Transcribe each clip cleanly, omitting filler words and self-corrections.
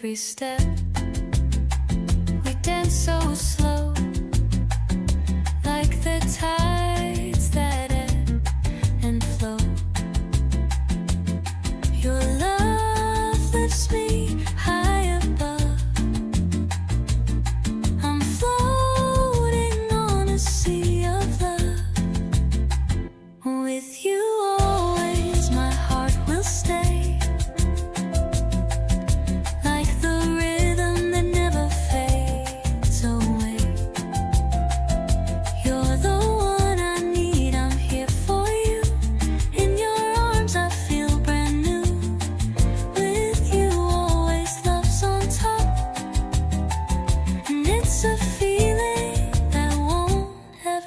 every step. We dance so slow, like the tides that ebb and flow. Your love lifts me high above. I'm floating on a sea of love. With you always, my heart will stay.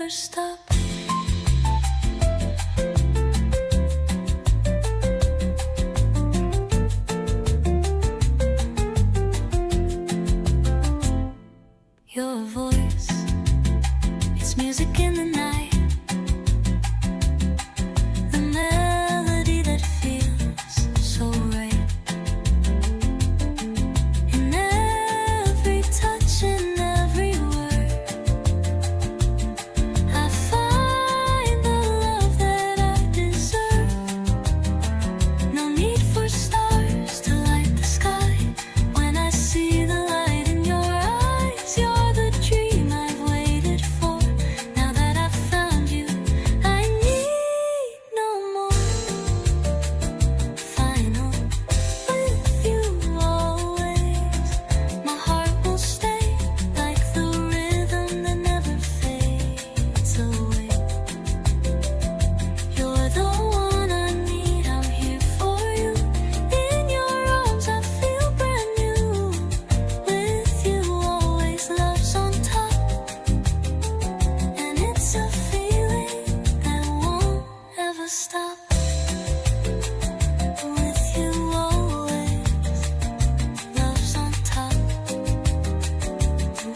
Stop. Your voice, it's music in the night. The melody that feels so right. In every touch and every word, I find the love that I deserve. No need for stars to light the sky. When I see the light in your eyes, you're the dream I've waited for. Now that I've found you, I need no more. Final, with you always, my heart will stay like the rhythm that never fades away. You're the one I need, I'm here for you. In your arms I feel brand new. With you always, love's on top. And it's a feeling that won't ever stop. With you always, love's on top.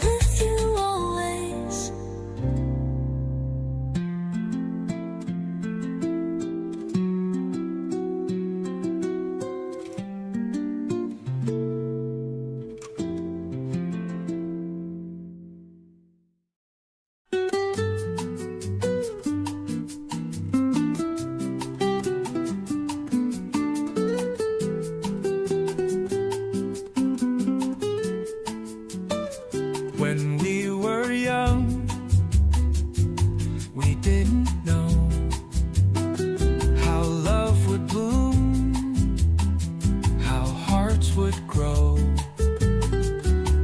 With you always. When we were young, we didn't know how love would bloom, how hearts would grow.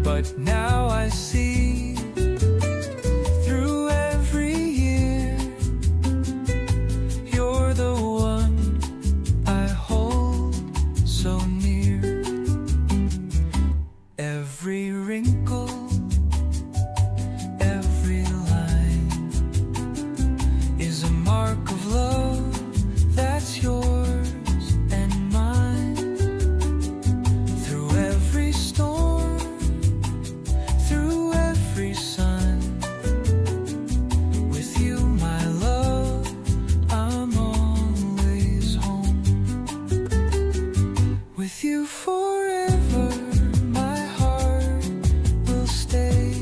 But now I see through every year, you're the one I hold so near. Every wrinkle, every line is a mark of love that's yours and mine. Through every storm, through every sun, with you, my love, I'm always home. With you forever, my heart will stay.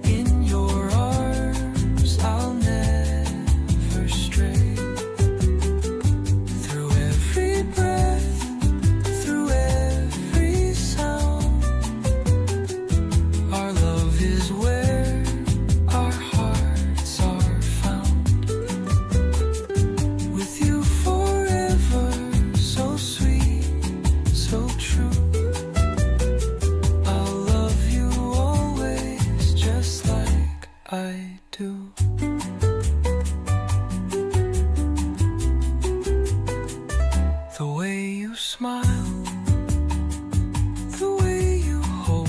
In your arms, I'll never stray. Through every breath, through every sound, our love is where our hearts are found. With you forever, so sweet, so true. I'll love you always, just like I do. The way you smile, the way you hold,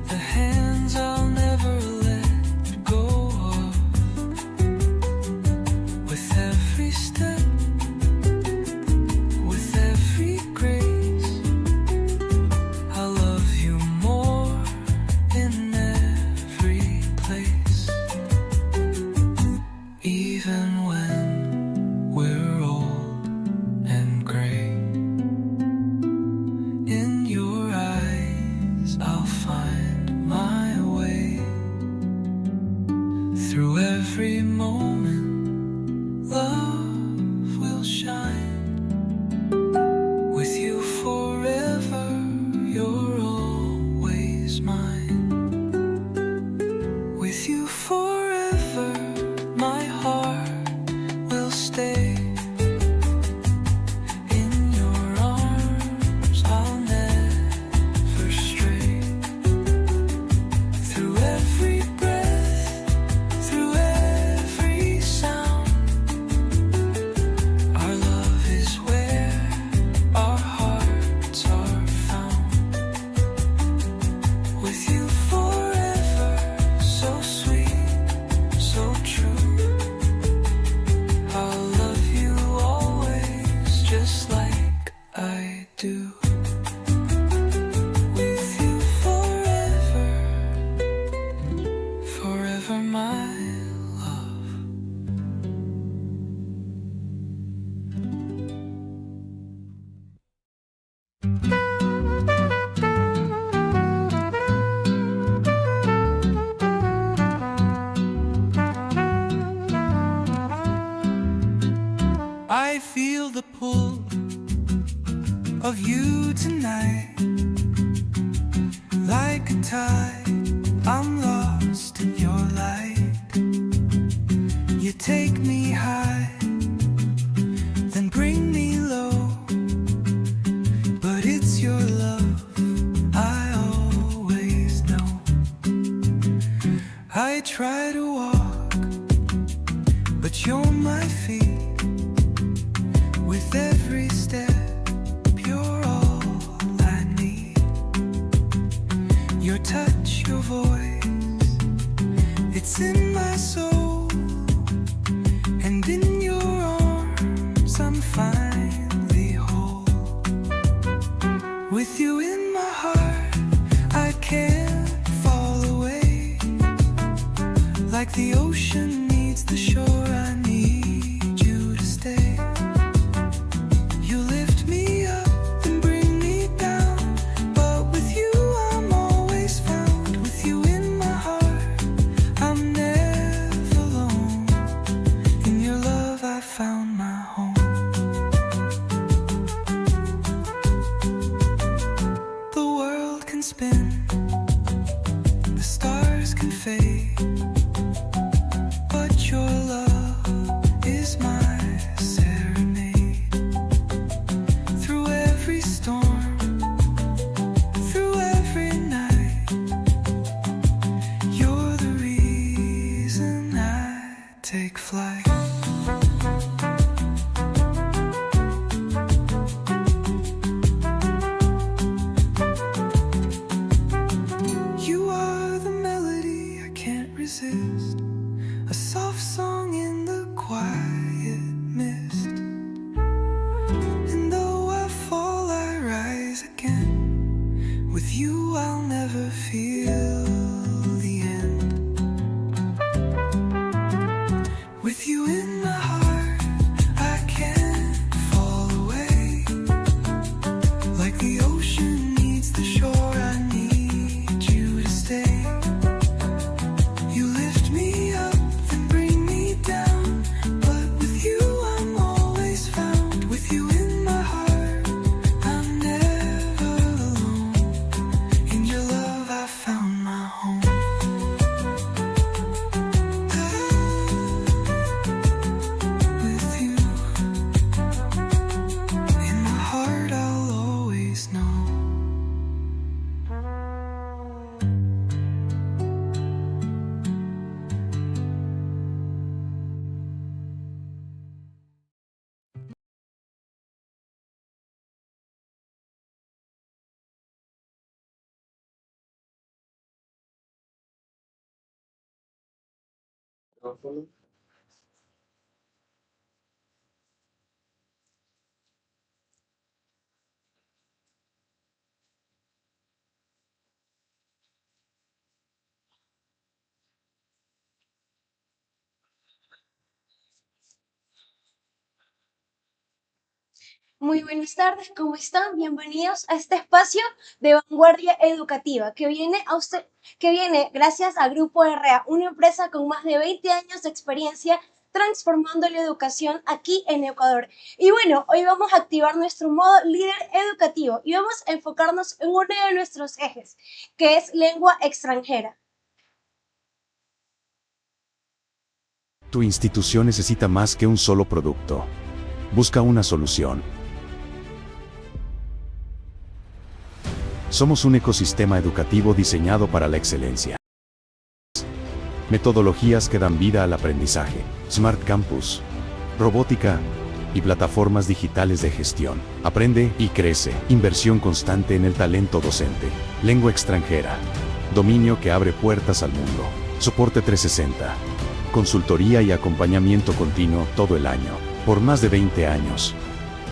the hands I'll never let go of. With every step, with every grace, I love you more in every place. Even when we're old and gray. Through every moment, love will shine. With you forever, you're always mine. With you forever, my heart will stay. In your arms, I'll never stray. Through every breath, through every sound, our love is where our hearts are found. With you forever, so sweet, so true. I'll love you always, just like I do. With you forever, forever, my love. I feel the pull of you tonight. Like a tide, I'm lost in your light. You take me high, then bring me low. But it's your love I always know. I try to walk, but you're my feet. With every step, you're all I need. Your touch, your voice, it's in my soul. And in your arms, I'm finally whole. With you in my heart, I can't fall away. Like the ocean needs the shore, I need you to stay. You lift me up and bring me down, but with you I'm always found. With you in my heart, I'm never alone. In your love I found my home. The world can spin, the stars can fade, but your love is my serenade. Through every storm, through every night, you're the reason I take flight. You are the melody I can't resist, a soft song in the quiet mist. And though I fall, I rise again. With you I'll never feel the end. With you in my heart, I can't fall away. Like the ocean needs the shore, I need you to stay. You lift me up and bring me down, but with you I'm always found. With you in my heart, I'm never alone. In your love I found my home. With you in my heart, I'll always know. Muy buenas tardes, ¿cómo están? Bienvenidos a este espacio de vanguardia educativa que viene gracias a Grupo RA, una empresa con más de 20 años de experiencia transformando la educación aquí en Ecuador. Y bueno, hoy vamos a activar nuestro modo líder educativo y vamos a enfocarnos en uno de nuestros ejes, que es lengua extranjera. Tu institución necesita más que un solo producto. Busca una solución. Somos un ecosistema educativo diseñado para la excelencia. Metodologías que dan vida al aprendizaje, Smart Campus, robótica y plataformas digitales de gestión. Aprende y crece. Inversión constante en el talento docente. Lengua extranjera. Dominio que abre puertas al mundo. Soporte 360. Consultoría y acompañamiento continuo todo el año. Por más de 20 años.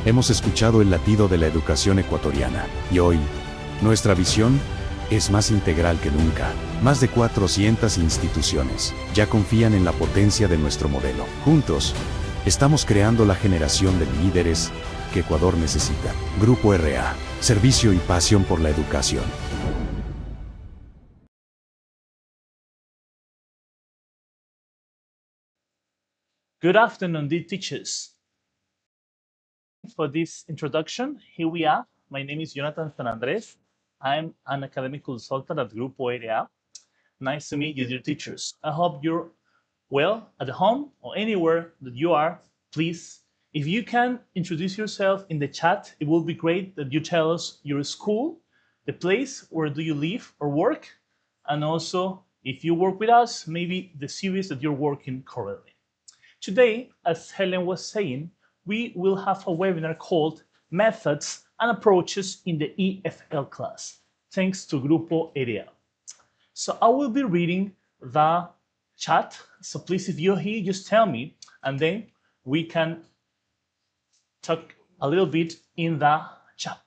Hemos escuchado el latido de la educación ecuatoriana. Y hoy, nuestra visión es más integral que nunca. Más de 400 instituciones ya confían en la potencia de nuestro modelo. Juntos, estamos creando la generación de líderes que Ecuador necesita. Grupo RA, servicio y pasión por la educación. Good afternoon, dear teachers. For this introduction, here we are. My name is Jonathan San Andres. I'm an academic consultant at Grupo Area. Nice to meet you, dear teachers. I hope you're well at home or anywhere that you are. Please, if you can introduce yourself in the chat, it will be great that you tell us your school, the place where do you live or work, and also if you work with us, maybe the series that you're working currently. Today, as Helen was saying, we will have a webinar called Methods and Approaches in the EFL class, thanks to Grupo Area. So I will be reading the chat. So please, if you're here, just tell me, and then we can talk a little bit in the chat.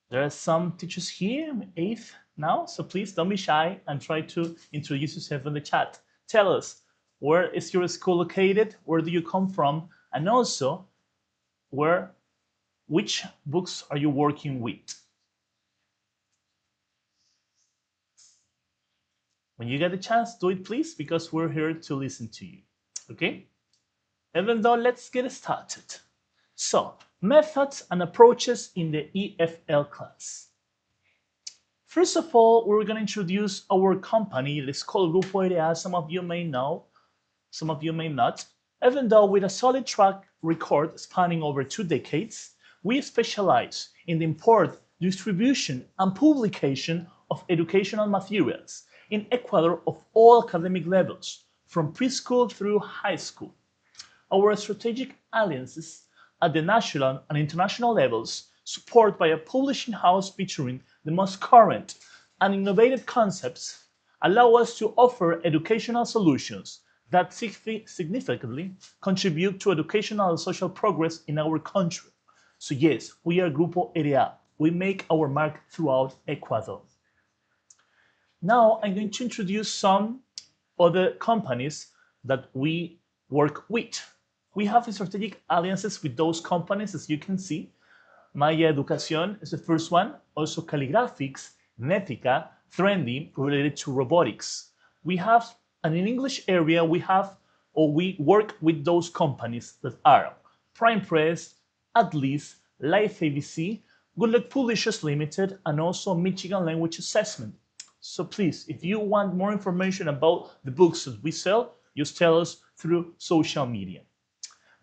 There are some teachers here, 8th now, so please don't be shy and try to introduce yourself in the chat. Tell us, where is your school located? Where do you come from? And also, which books are you working with? When you get a chance, do it please, because we're here to listen to you. Okay? Even though, let's get started. So, methods and approaches in the EFL class. First of all, we're going to introduce our company. It's called Grupo Area. Some of you may know, some of you may not. Even though with a solid track record spanning over 2 decades, we specialize in the import, distribution, and publication of educational materials in Ecuador of all academic levels, from preschool through high school. Our strategic alliances at the national and international levels, supported by a publishing house featuring the most current and innovative concepts, allow us to offer educational solutions that significantly contribute to educational and social progress in our country. So yes, we are Grupo Area. We make our mark throughout Ecuador. Now I'm going to introduce some other companies that we work with. We have strategic alliances with those companies, as you can see. Maya Educación is the first one, also Calligraphics, Netica, Trendy, related to robotics. We have, and in English area, we work with those companies that are Prime Press, Atlas, Life ABC, Good Luck Publishers Limited, and also Michigan Language Assessment. So please, if you want more information about the books that we sell, just tell us through social media.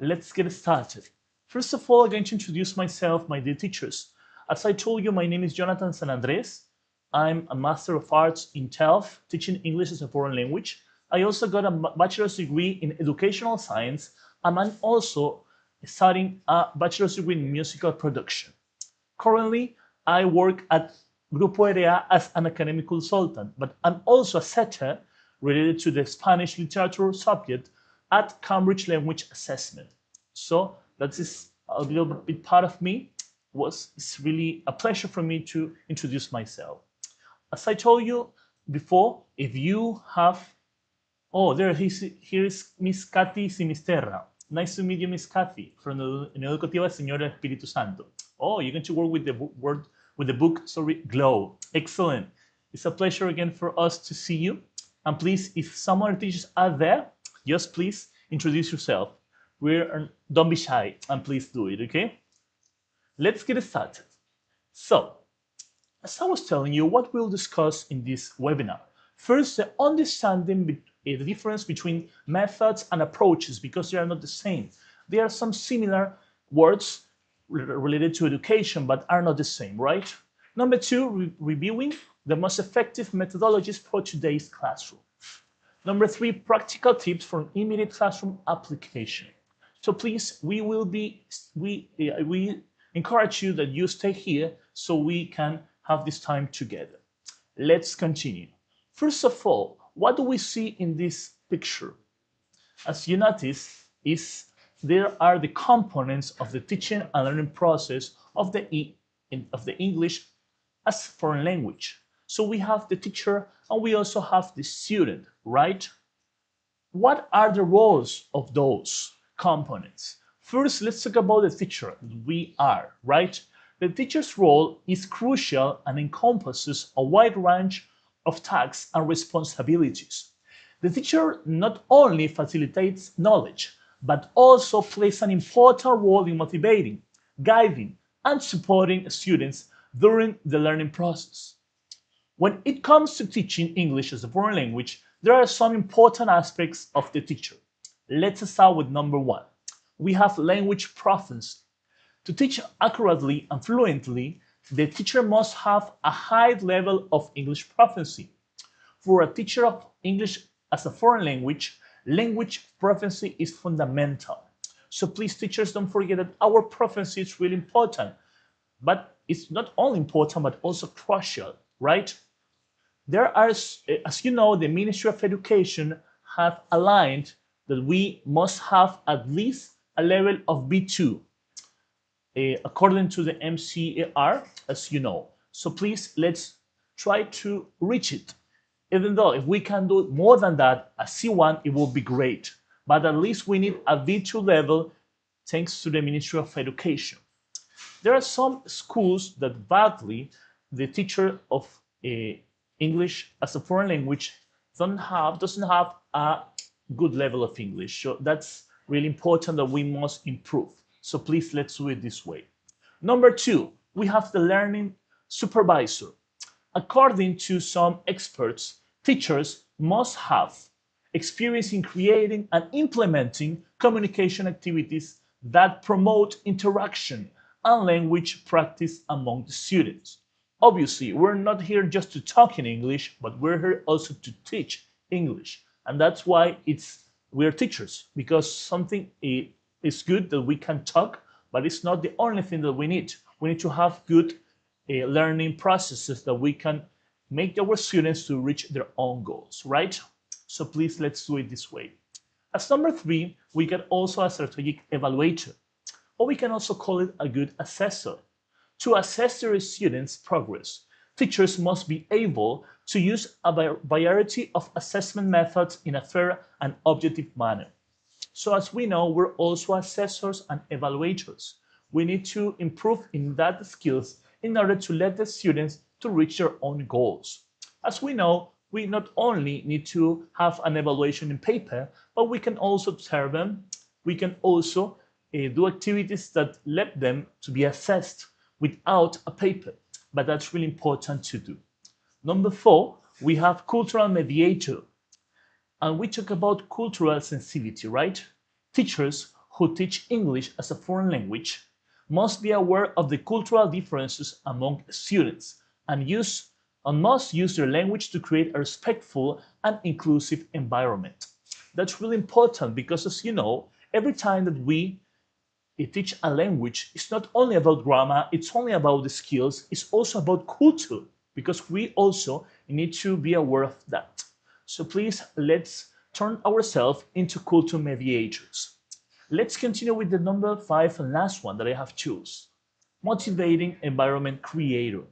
Let's get started. First of all, I'm going to introduce myself, my dear teachers. As I told you, my name is Jonathan San Andres. I'm a Master of Arts in TELF, teaching English as a foreign language. I also got a bachelor's degree in educational science, and I'm also studying a bachelor's degree in musical production. Currently, I work at Grupo Area as an academic consultant, but I'm also a setter related to the Spanish literature subject at Cambridge Language Assessment. So that is a little bit part of me. It's really a pleasure for me to introduce myself. As I told you before, if you have, here is Miss Katy Sinisterra. Nice to meet you, Miss Kathy, from the Unidad Educativa Señora Espíritu Santo. Oh, you're going to work with the book, Glow. Excellent. It's a pleasure again for us to see you. And please, if some other teachers are there, just please introduce yourself. Don't be shy, and please do it, okay? Let's get started. So, as I was telling you, what we'll discuss in this webinar. First, the understanding the difference between methods and approaches, because they are not the same. There are some similar words related to education, but are not the same, right? Number two, reviewing the most effective methodologies for today's classroom. Number three, practical tips for immediate classroom application. So please, we encourage you that you stay here so we can have this time together. Let's continue. First of all, what do we see in this picture? As you notice, there are the components of the teaching and learning process of the English as foreign language. So we have the teacher and we also have the student, right? What are the roles of those components? First, let's talk about the teacher. We are, right? The teacher's role is crucial and encompasses a wide range of tasks and responsibilities. The teacher not only facilitates knowledge, but also plays an important role in motivating, guiding, and supporting students during the learning process. When it comes to teaching English as a foreign language, there are some important aspects of the teacher. Let's start with number one. We have language proficiency. To teach accurately and fluently, the teacher must have a high level of English proficiency. For a teacher of English as a foreign language, language proficiency is fundamental. So please, teachers, don't forget that our proficiency is really important. But it's not only important, but also crucial, right? There are, as you know, the Ministry of Education have aligned that we must have at least a level of B2, according to the MCAR, as you know. So please, let's try to reach it. Even though if we can do more than that, a C1, it will be great. But at least we need a B2 level thanks to the Ministry of Education. There are some schools that badly the teacher of English as a foreign language doesn't have a good level of English. So that's really important that we must improve. So please, let's do it this way. Number two, we have the learning supervisor. According to some experts, teachers must have experience in creating and implementing communication activities that promote interaction and language practice among the students. Obviously, we're not here just to talk in English, but we're here also to teach English. And that's why we're teachers, because something is good that we can talk, but it's not the only thing that we need. We need to have good learning processes that we can make our students to reach their own goals, right? So please, let's do it this way. As number three, we get also a strategic evaluator, or we can also call it a good assessor. To assess their students' progress, teachers must be able to use a variety of assessment methods in a fair and objective manner. So as we know, we're also assessors and evaluators. We need to improve in that skills in order to let the students to reach their own goals. As we know, we not only need to have an evaluation in paper, but we can also observe them. We can also do activities that let them to be assessed without a paper, but that's really important to do. Number four, we have cultural mediator. And we talk about cultural sensitivity, right? Teachers who teach English as a foreign language must be aware of the cultural differences among students and must use their language to create a respectful and inclusive environment. That's really important because, as you know, every time that we teach a language, it's not only about grammar, it's only about the skills, it's also about culture, because we also need to be aware of that. So please, let's turn ourselves into culture mediators. Let's continue with the number five and last one that I have chosen. Motivating environment creator.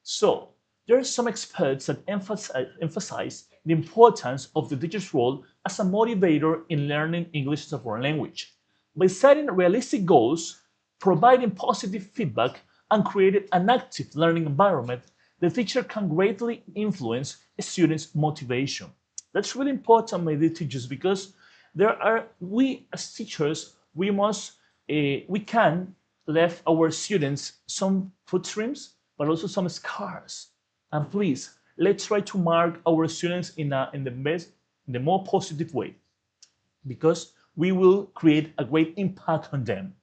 So there are some experts that emphasize the importance of the teacher's role as a motivator in learning English as a foreign language. By setting realistic goals, providing positive feedback, and creating an active learning environment, the teacher can greatly influence a student's motivation. That's really important, my dear teachers, because we as teachers, we can leave our students some footprints, but also some scars. And please, let's try to mark our students in the more positive way, because we will create a great impact on them.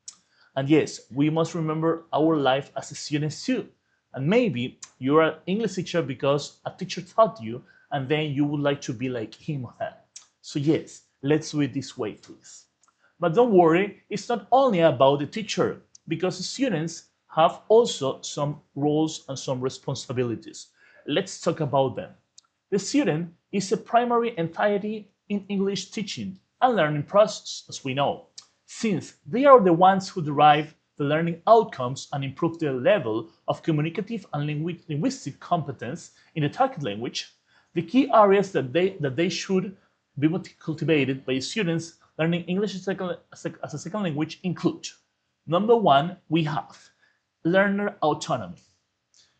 And yes, we must remember our life as a student too. And maybe you're an English teacher because a teacher taught you, and then you would like to be like him or her. So yes, let's do it this way, please. But don't worry, it's not only about the teacher, because students have also some roles and some responsibilities. Let's talk about them. The student is a primary entity in English teaching and learning process, as we know, since they are the ones who derive the learning outcomes and improve their level of communicative and linguistic competence in the target language. The key areas that they should be cultivated by students learning English as a second language include: number one, we have learner autonomy.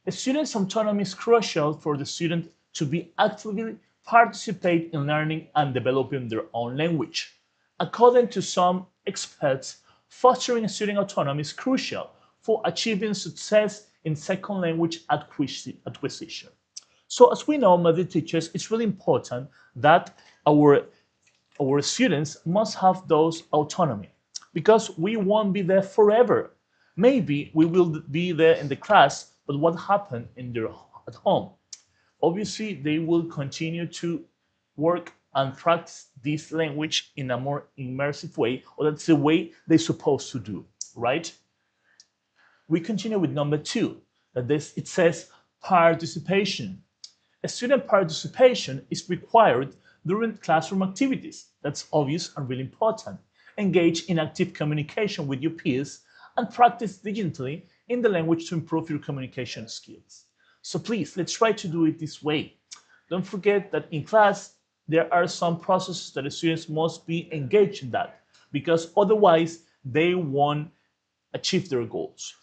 A student's autonomy is crucial for the student to be actively participate in learning and developing their own language. According to some experts, fostering student autonomy is crucial for achieving success in second language acquisition. So as we know, my dear teachers, it's really important that our students must have those autonomy, because we won't be there forever. Maybe we will be there in the class, but what happened at home? Obviously, they will continue to work and practice this language in a more immersive way, or that's the way they're supposed to do, right? We continue with number two, it says participation. A student participation is required during classroom activities. That's obvious and really important. Engage in active communication with your peers and practice diligently in the language to improve your communication skills. So please, let's try to do it this way. Don't forget that in class, there are some processes that the students must be engaged in that, because otherwise they won't achieve their goals.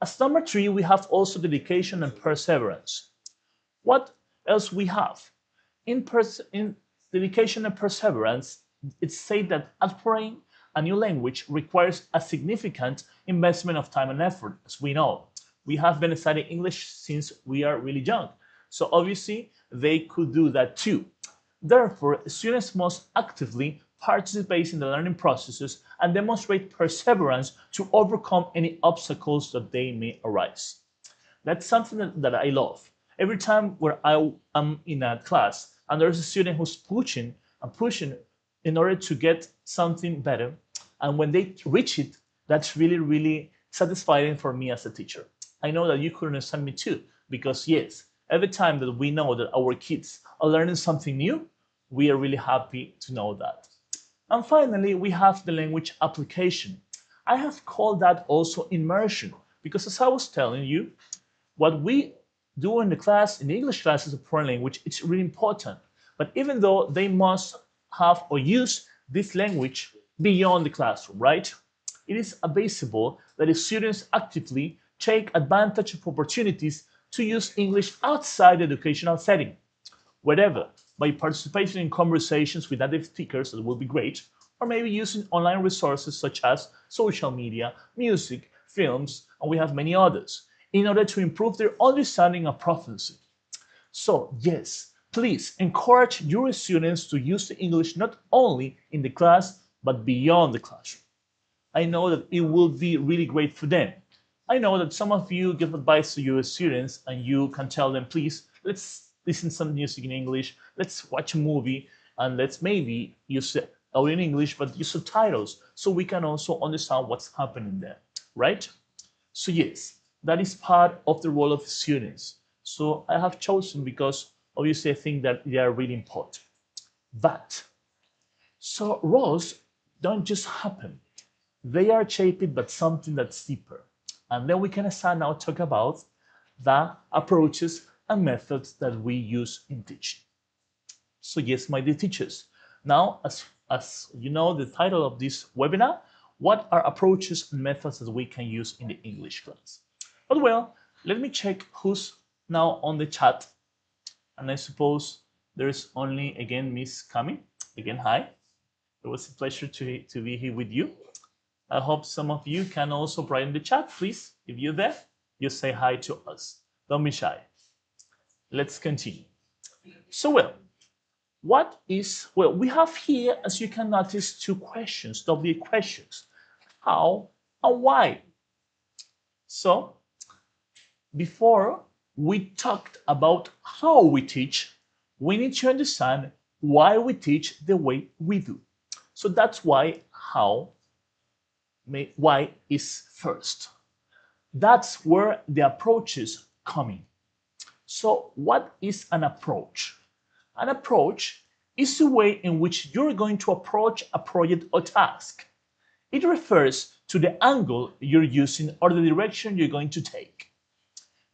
As number three, we have also dedication and perseverance. What else we have? In dedication and perseverance, it's said that acquiring a new language requires a significant investment of time and effort, as we know. We have been studying English since we are really young, so obviously they could do that too. Therefore, students must actively participate in the learning processes and demonstrate perseverance to overcome any obstacles that they may arise. That's something that I love. Every time where I am in a class and there's a student who's pushing and pushing in order to get something better, and when they reach it, that's really, really satisfying for me as a teacher. I know that you could understand me too, because yes, every time that we know that our kids are learning something new, we are really happy to know that. And finally, we have the language application. I have called that also immersion, because as I was telling you, what we do in the class, in the English class as a foreign language, it's really important. But even though they must have or use this language beyond the classroom, right? It is advisable that the students actively take advantage of opportunities to use English outside the educational setting, wherever, by participating in conversations with native speakers, that will be great, or maybe using online resources such as social media, music, films, and we have many others, in order to improve their understanding of prophecy. So yes, please encourage your students to use the English not only in the class, but beyond the classroom. I know that it will be really great for them. I know that some of you give advice to your students and you can tell them, please, let's listen to some music in English, let's watch a movie, and let's maybe use it out in English, but use subtitles so we can also understand what's happening there, right? So yes, that is part of the role of students. So I have chosen because obviously I think that they are really important. But, so roles don't just happen. They are shaped by something that's deeper. And then we can start now talk about the approaches and methods that we use in teaching. So yes, my dear teachers, now as you know the title of this webinar, what are approaches and methods that we can use in the English class. But well, let me check who's now on the chat. And I suppose there's only, again, Miss Cami. Again, hi. It was a pleasure to be here with you. I hope some of you can also write in the chat, please. If you're there, you say hi to us. Don't be shy. Let's continue. So, well, we have here, as you can notice, two questions, W questions. How and why? So, before we talked about how we teach, we need to understand why we teach the way we do. So that's why why is first. That's where the approaches come in. So what is an approach? An approach is the way in which you're going to approach a project or task. It refers to the angle you're using or the direction you're going to take.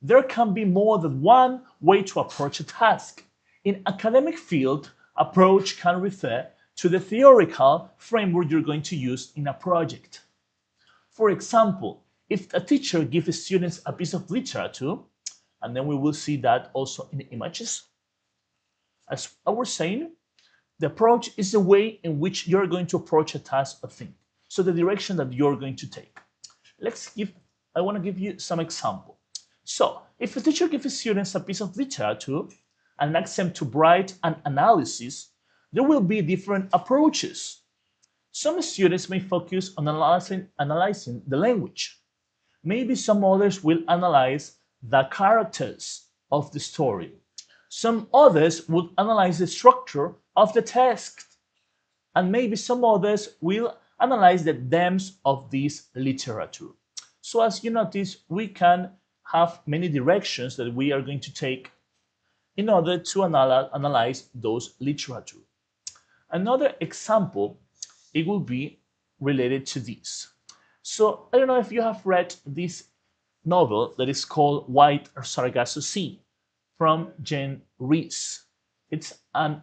There can be more than one way to approach a task. In academic field, approach can refer to the theoretical framework you're going to use in a project. For example, if a teacher gives students a piece of literature, and then we will see that also in the images, as I was saying, the approach is the way in which you're going to approach a task or thing. So the direction that you're going to take. I want to give you some example. So if a teacher gives students a piece of literature and asks them to write an analysis, there will be different approaches. Some students may focus on analyzing the language. Maybe some others will analyze the characters of the story. Some others would analyze the structure of the text. And maybe some others will analyze the themes of this literature. So as you notice, we can have many directions that we are going to take in order to analyze those literature. Another example, it will be related to this. So I don't know if you have read this novel that is called White Sargasso Sea from Jane Rees. It's a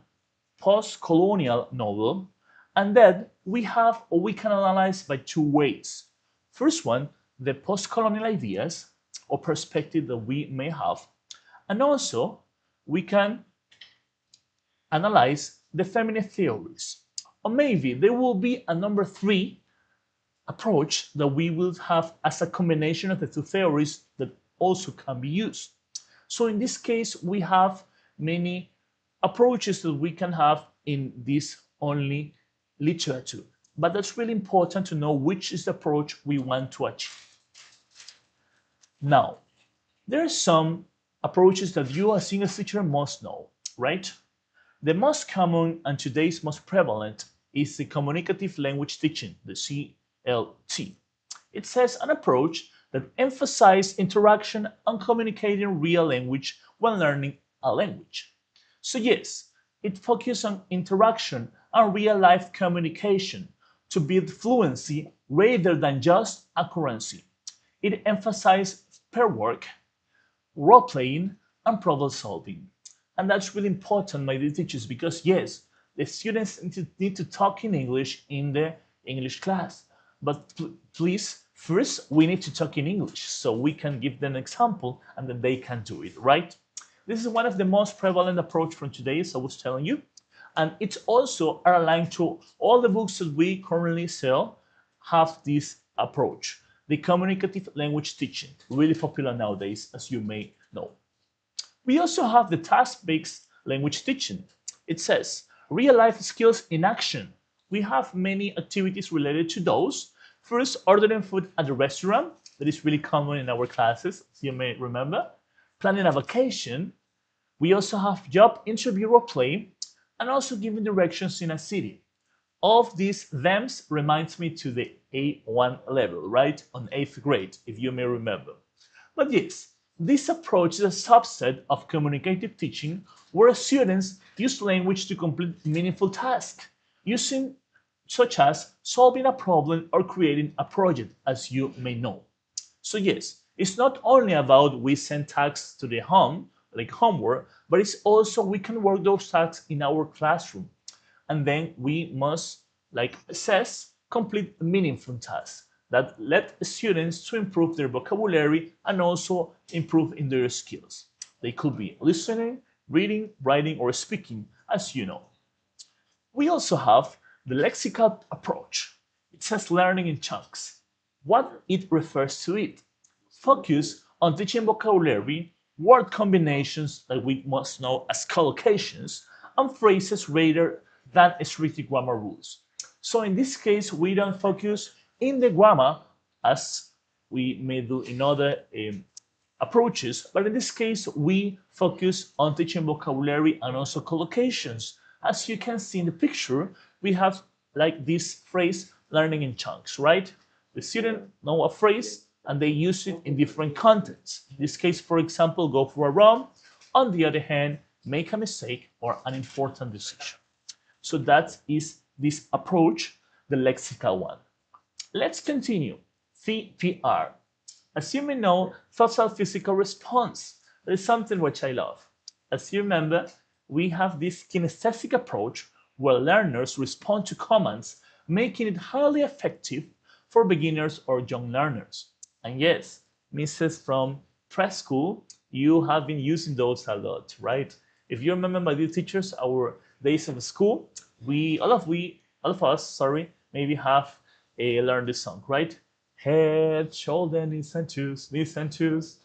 post-colonial novel, and that we can analyze by two ways. First one, the post-colonial ideas or perspective that we may have, and also we can analyze the feminist theories. Or maybe there will be a number 3 approach that we will have as a combination of the two theories that also can be used. So in this case, we have many approaches that we can have in this only literature. But that's really important to know which is the approach we want to achieve. Now, there are some approaches that you as English teacher must know, right? The most common and today's most prevalent is the communicative language teaching, the CLT. It says an approach that emphasizes interaction and communicating real language when learning a language. So yes, it focuses on interaction and real-life communication to build fluency rather than just accuracy. It emphasizes pair work, role-playing, and problem-solving. And that's really important, my dear teachers, because yes, the students need to talk in English in the English class. But please, first, we need to talk in English so we can give them an example and then they can do it, right? This is one of the most prevalent approach from today, as I was telling you. And it's also aligned to all the books that we currently sell have this approach. The communicative language teaching, really popular nowadays, as you may know. We also have the task-based language teaching. It says, real-life skills in action. We have many activities related to those. First, ordering food at the restaurant. That is really common in our classes, as you may remember. Planning a vacation. We also have job interview or play, and also giving directions in a city. All of these themes reminds me to the A1 level, right? On 8th grade, if you may remember. But yes, this approach is a subset of communicative teaching where students use language to complete meaningful tasks, such as solving a problem or creating a project, as you may know. So yes, it's not only about we send tasks to the home, like homework, but it's also we can work those tasks in our classroom. And then we must assess, complete meaningful tasks that let students to improve their vocabulary and also improve in their skills. They could be listening, reading, writing, or speaking, as you know. We also have the lexical approach. It says learning in chunks. What it refers to it. Focus on teaching vocabulary, word combinations that we must know as collocations, and phrases rather than strict grammar rules. So in this case, we don't focus in the grammar as we may do in other approaches, but in this case, we focus on teaching vocabulary and also collocations. As you can see in the picture, we have like this phrase, learning in chunks, right? The student know a phrase and they use it in different contexts. In this case, for example, go for a run. On the other hand, make a mistake or an important decision. So that is this approach, the lexical one. Let's continue. TPR. As you may know, thoughtful physical response. That is something which I love. As you remember, we have this kinesthetic approach where learners respond to commands, making it highly effective for beginners or young learners. And yes, Mrs. from preschool, you have been using those a lot, right? If you remember, my dear teachers, our days of school, all of us, maybe have learned this song, right? Head, shoulder, knees and toes, knees and toes.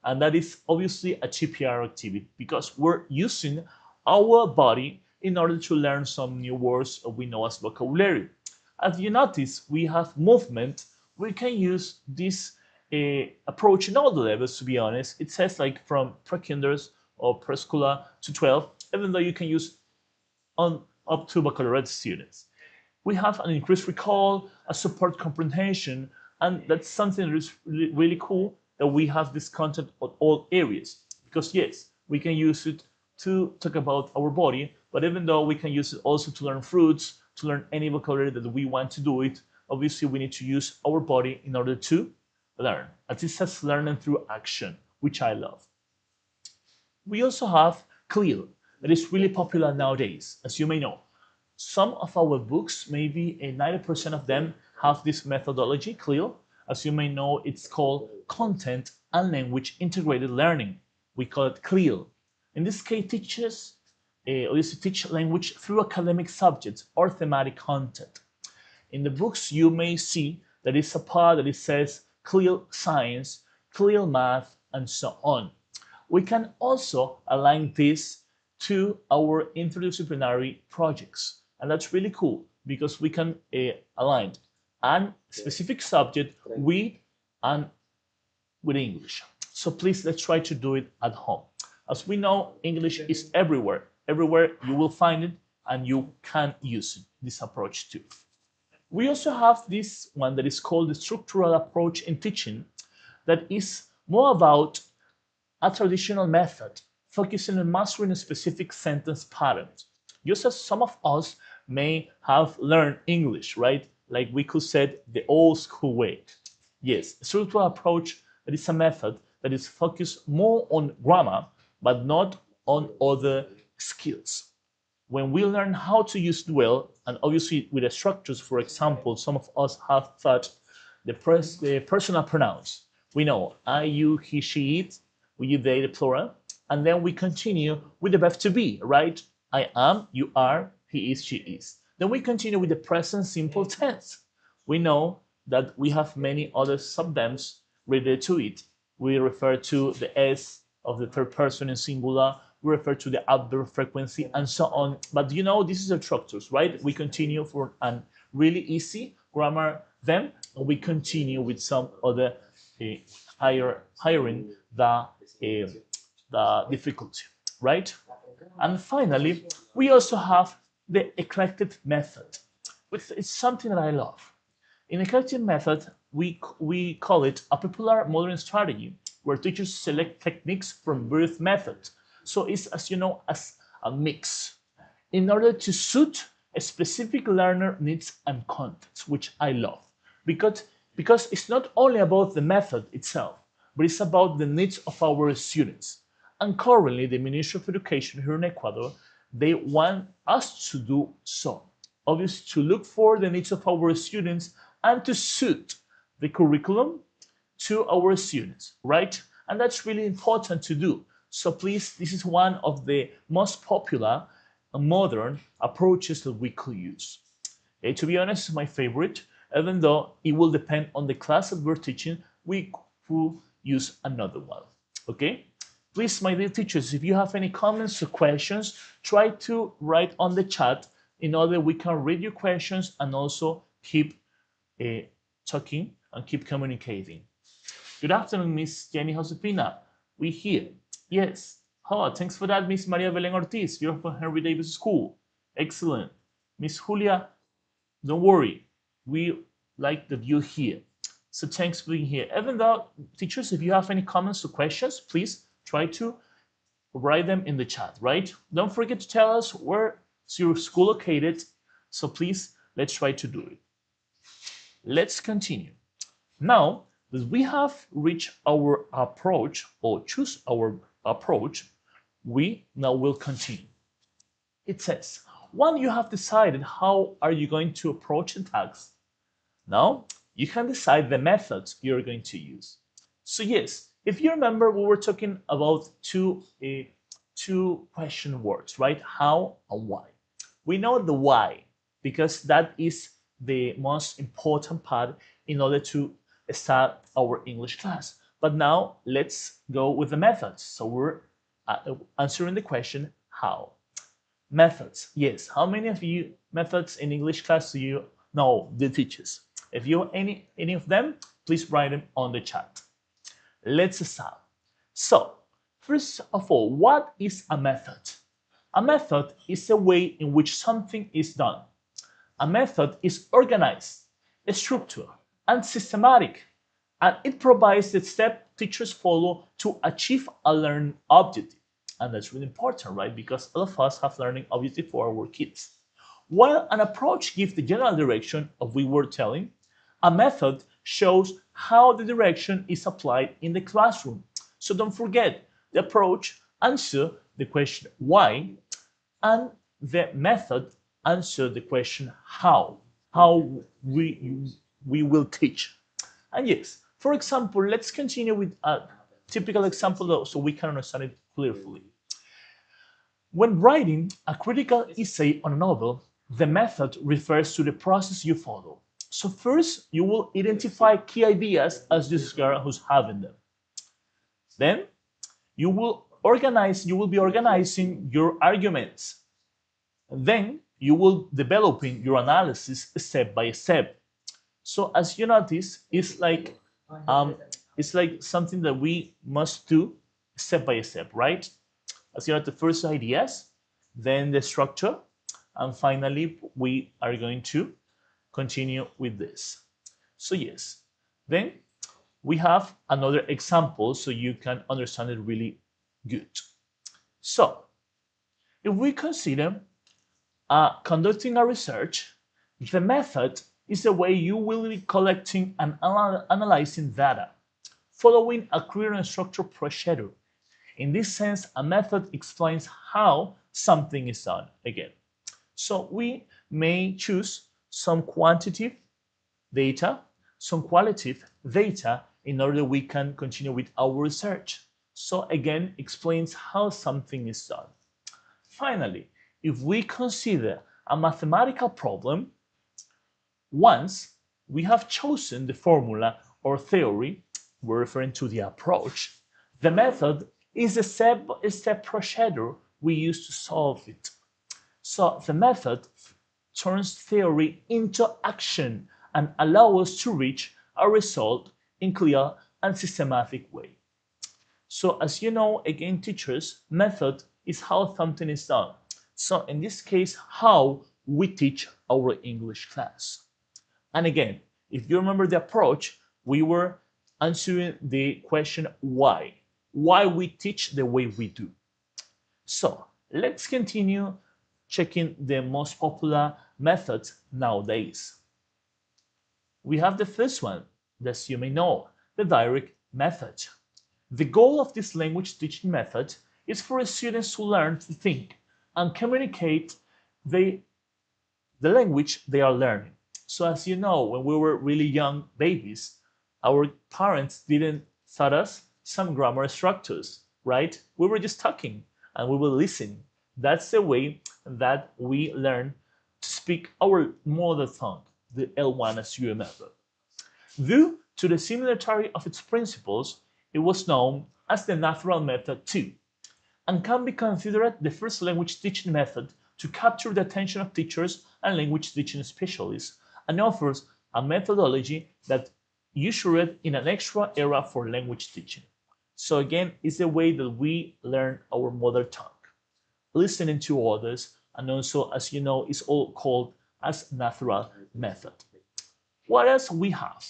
And that is obviously a TPR activity because we're using our body in order to learn some new words we know as vocabulary. As you notice, we have movement. We can use this approach in all the levels, to be honest. It says like from pre-kinders or preschooler to 12, even though you can use on up to baccalaureate students. We have an increased recall, a support comprehension, and that's something that is really cool that we have this content on all areas. Because yes, we can use it to talk about our body, but even though we can use it also to learn fruits, to learn any vocabulary that we want to do it, obviously we need to use our body in order to learn. As it says, learning through action, which I love. We also have CLEAR, that is really popular nowadays, as you may know. Some of our books, maybe 90% of them, have this methodology, CLEAR. As you may know, it's called Content and Language Integrated Learning. We call it CLEAR. In this case, teachers used to teach language through academic subjects or thematic content. In the books, you may see that it's a part that it says CLEAR Science, CLEAR Math, and so on. We can also align this to our interdisciplinary projects. And that's really cool because we can align a specific subject with English. So please, let's try to do it at home. As we know, English is everywhere. Everywhere you will find it and you can use it, this approach too. We also have this one that is called the structural approach in teaching that is more about a traditional method, focusing on mastering specific sentence patterns. Just as some of us may have learned English, right? Like we could say the old school way. Yes, a structural approach that is a method that is focused more on grammar, but not on other skills. When we learn how to use it well, and obviously with the structures, for example, some of us have thought the personal pronouns. We know I, you, he, she, it, we use they, the plural, and then we continue with the verb to be, right? I am, you are, he is, she is. Then we continue with the present simple tense. We know that we have many other subverbs related to it. We refer to the s of the third person in singular, we refer to the adverb frequency, and so on. But you know, this is the structures, right? We continue for a really easy grammar, then we continue with some other hiring the difficulty, right? And finally, we also have the eclectic method, which is something that I love. In eclectic method, we call it a popular modern strategy where teachers select techniques from various methods. So it's, as you know, as a mix in order to suit a specific learner needs and context, which I love. Because it's not only about the method itself, but it's about the needs of our students. And currently, the Ministry of Education here in Ecuador, they want us to do so. obviously to look for the needs of our students and to suit the curriculum to our students, right? And that's really important to do. So please, this is one of the most popular modern approaches that we could use. To be honest, it's my favorite, even though it will depend on the class that we're teaching, we could use another one, okay? Please, my dear teachers, if you have any comments or questions, try to write on the chat in order we can read your questions and also keep talking and keep communicating. Good afternoon, Miss Jenny Josepina. We here. Yes. Oh, thanks for that, Miss Maria Belén Ortiz. You're from Henry Davis School. Excellent. Miss Julia, don't worry. We like that you're here. So thanks for being here. Even though, teachers, if you have any comments or questions, please try to write them in the chat, right? Don't forget to tell us where is your school located. So please, let's try to do it. Let's continue. Now that we have reached our approach or choose our approach, we now will continue. It says, when you have decided how are you going to approach the task, now you can decide the methods you're going to use. So yes, if you remember, we were talking about two question words, right? How and why. We know the why because that is the most important part in order to start our English class. But now let's go with the methods. So we're answering the question how. Methods, yes. How many of you methods in English class do you know, the teachers? If you have any of them, please write them on the chat. Let's start. So, first of all, what is a method? A method is a way in which something is done. A method is organized, structured, and systematic, and it provides the step teachers follow to achieve a learning objective. And that's really important, right? Because all of us have learning objective for our kids. While an approach gives the general direction of what we were telling, a method shows how the direction is applied in the classroom. So don't forget, the approach answers the question why, and the method answers the question how we will teach. And yes, for example, let's continue with a typical example so we can understand it clearly. When writing a critical essay on a novel, the method refers to the process you follow. So first, you will identify key ideas as this girl who's having them. Then, you will be organizing your arguments. Then, you will developing your analysis step by step. So as you notice, it's like something that we must do step by step, right? As you know, the first ideas, then the structure, and finally we are going to continue with this. So yes, then we have another example so you can understand it really good. So if we consider conducting a research, the method is the way you will be collecting and analyzing data, following a clear and structured procedure. In this sense, a method explains how something is done again. So we may choose some quantitative data, some qualitative data in order we can continue with our research. So again, explains how something is done. Finally, if we consider a mathematical problem, once we have chosen the formula or theory, we're referring to the approach, the method is a step-by-step procedure we use to solve it. So the method turns theory into action and allows us to reach a result in clear and systematic way. So as you know, again, teachers, method is how something is done. So in this case, how we teach our English class. And again, if you remember the approach, we were answering the question why we teach the way we do. So let's continue checking the most popular methods nowadays. We have the first one, as you may know, the direct method. The goal of this language teaching method is for students to learn to think and communicate the language they are learning. So as you know, when we were really young babies, our parents didn't taught us some grammar structures, right? We were just talking and we were listening. That's the way that we learn to speak our mother tongue, the L1 as you remember. Due to the similarity of its principles, it was known as the natural method too, and can be considered the first language teaching method to capture the attention of teachers and language teaching specialists, and offers a methodology that ushered in an extra era for language teaching. So again, it's the way that we learn our mother tongue, listening to others, and also, as you know, is all called as natural method. What else we have?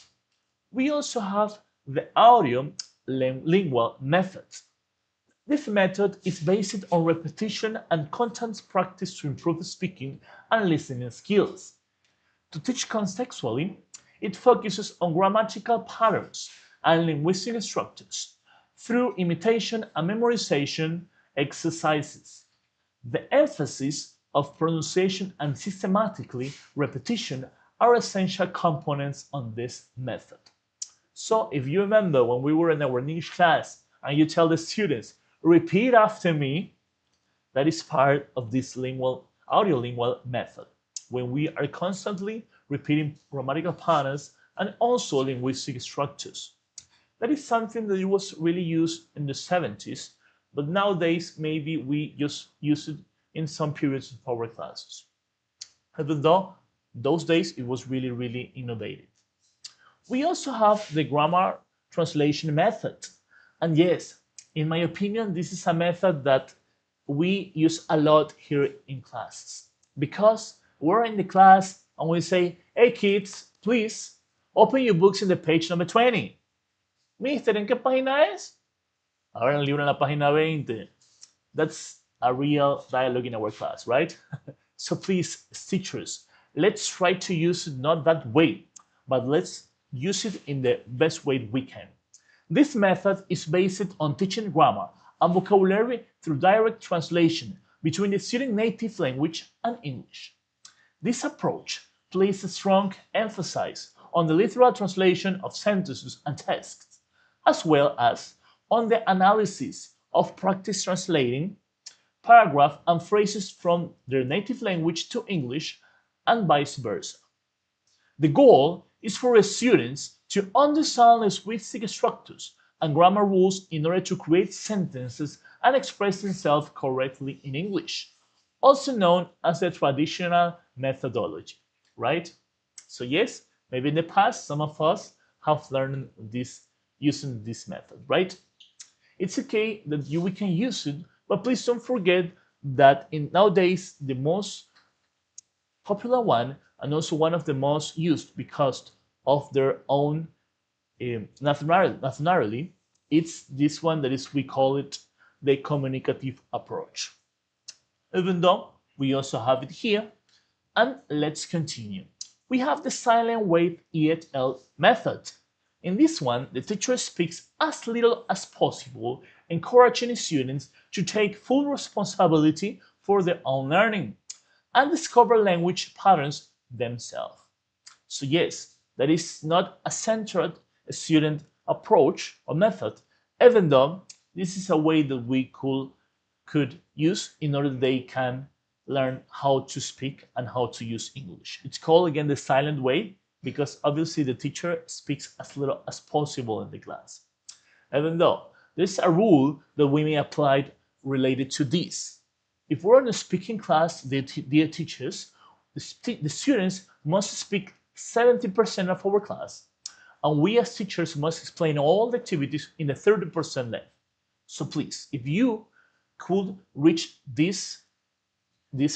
We also have the audio lingual method. This method is based on repetition and content practice to improve speaking and listening skills. To teach contextually, it focuses on grammatical patterns and linguistic structures through imitation and memorization exercises. The emphasis of pronunciation and systematically repetition are essential components on this method. So if you remember when we were in our English class and you tell the students, repeat after me, that is part of this audiolingual method, when we are constantly repeating grammatical patterns and also linguistic structures. That is something that was really used in the 70s, but nowadays maybe we just use it in some periods of our classes. Even though those days it was really, really innovative. We also have the grammar translation method. And yes, in my opinion, this is a method that we use a lot here in classes, because we're in the class and we say, hey kids, please open your books in the page number 20. Mister, ¿en qué página es? Ahora en el libro en la página 20. That's a real dialogue in our class, right? So please, teachers, let's try to use it not that way, but let's use it in the best way we can. This method is based on teaching grammar and vocabulary through direct translation between the student native language and English. This approach places a strong emphasis on the literal translation of sentences and texts, as well as on the analysis of practice translating paragraph and phrases from their native language to English and vice versa. The goal is for the students to understand linguistic structures and grammar rules in order to create sentences and express themselves correctly in English, also known as the traditional methodology, right? So yes, maybe in the past some of us have learned this using this method, right? It's okay that we can use it, but please don't forget that nowadays the most popular one and also one of the most used because of their own nationality, it's this one that is, we call it the communicative approach. Even though we also have it here, and let's continue. We have the silent wave EFL method. In this one, the teacher speaks as little as possible, encouraging students to take full responsibility for their own learning and discover language patterns themselves. So yes, that is not a centered student approach or method, even though this is a way that we could use in order that they can learn how to speak and how to use English. It's called again the silent way because obviously the teacher speaks as little as possible in the class. Even though there's a rule that we may apply related to this. If we're in a speaking class, dear teachers, the students must speak 70% of our class, and we as teachers must explain all the activities in the 30% left. So please, if you could reach this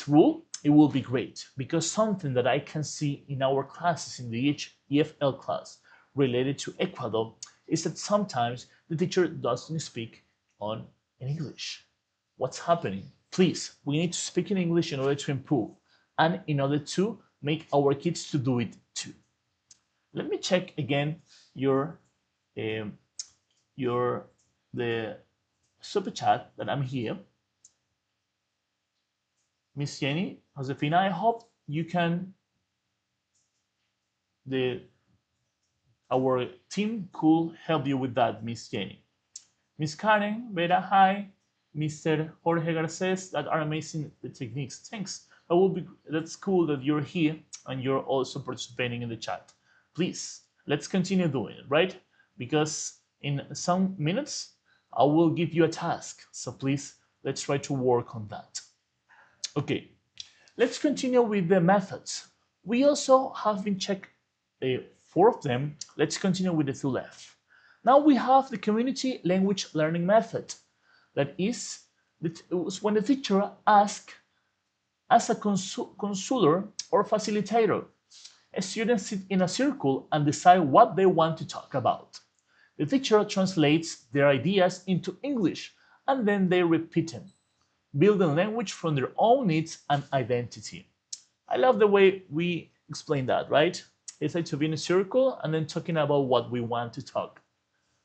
rule, it will be great, because something that I can see in our classes in the EFL class related to Ecuador is that sometimes the teacher doesn't speak in English. What's happening? Please, we need to speak in English in order to improve and in order to make our kids to do it too. Let me check again the super chat that I'm here. Miss Jenny, Josefina, I hope you can, our team could help you with that, Miss Jenny. Miss Karen, Vera, hi. Mr. Jorge Garces, that are amazing the techniques. Thanks. That's cool that you're here and you're also participating in the chat. Please, let's continue doing it, right? Because in some minutes, I will give you a task. So please, let's try to work on that. Okay, let's continue with the methods. We also have been checked 4 of them. Let's continue with the 2 left. Now we have the community language learning method. That is when the teacher asks as a counselor or facilitator, students sit in a circle and decide what they want to talk about. The teacher translates their ideas into English and then they repeat them, building language from their own needs and identity. I love the way we explain that, right? It's like to be in a circle and then talking about what we want to talk.